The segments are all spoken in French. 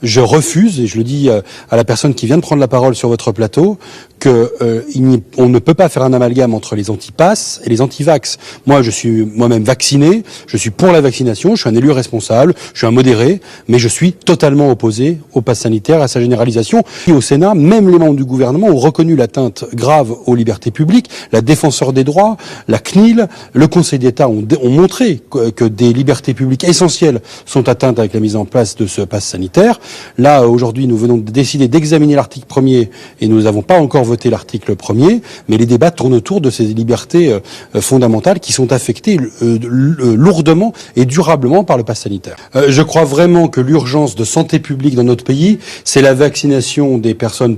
je refuse, et je le dis à la personne qui vient de prendre la parole sur votre plateau, on ne peut pas faire un amalgame entre les anti-pass et les anti-vax. Moi, je suis moi-même vacciné, je suis pour la vaccination, je suis un élu responsable, je suis un modéré, mais je suis totalement opposé au pass sanitaire, à sa généralisation. Et au Sénat, même les membres du gouvernement ont reconnu l'atteinte grave aux libertés publiques. La défenseur des droits, la CNIL, le Conseil d'État ont montré que des libertés publiques essentielles sont atteintes avec la mise en place de ce pass sanitaire. Là, aujourd'hui, nous venons de décider d'examiner l'article 1er et nous n'avons pas encore voté l'article 1er, mais les débats tournent autour de ces libertés fondamentales qui sont affectées lourdement et durablement par le pass sanitaire. Je crois vraiment que l'urgence de santé publique dans notre pays, c'est la vaccination des personnes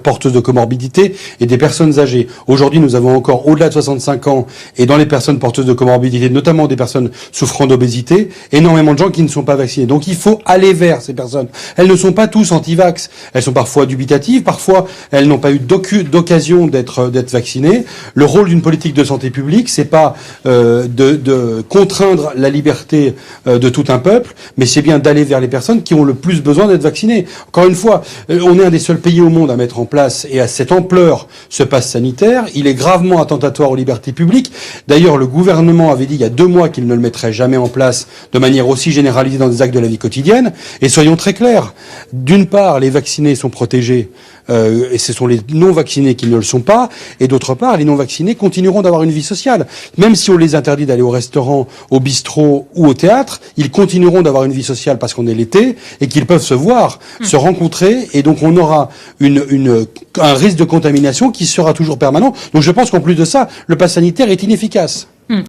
porteuses de comorbidité et des personnes âgées. Aujourd'hui, nous avons encore au-delà de 65 ans et dans les personnes porteuses de comorbidité, notamment des personnes souffrant d'obésité, énormément de gens qui ne sont pas vaccinés. Donc il faut aller vers ces personnes. Elles ne sont pas tous anti-vax. Elles sont parfois dubitatives, parfois elles n'ont pas eu d'occasion d'être vaccinées. Le rôle d'une politique de santé publique, c'est pas de contraindre la liberté de tout un peuple, mais c'est bien d'aller vers les personnes qui ont le plus besoin d'être vaccinées. Encore une fois, on est un des seuls pays au monde à mettre en place et à cette ampleur ce pass sanitaire. Il est gravement attentatoire aux libertés publiques. D'ailleurs, le gouvernement avait dit il y a 2 mois qu'il ne le mettrait jamais en place de manière aussi généralisée dans des actes de la vie quotidienne. Et soyons très clairs. D'une part, les vaccinés sont protégés et ce sont les non-vaccinés qui ne le sont pas. Et d'autre part, les non-vaccinés continueront d'avoir une vie sociale. Même si on les interdit d'aller au restaurant, au bistrot ou au théâtre, ils continueront d'avoir une vie sociale parce qu'on est l'été et qu'ils peuvent se voir, se rencontrer. Et donc on aura un risque de contamination qui sera toujours permanent. Donc je pense qu'en plus de ça, le pass sanitaire est inefficace.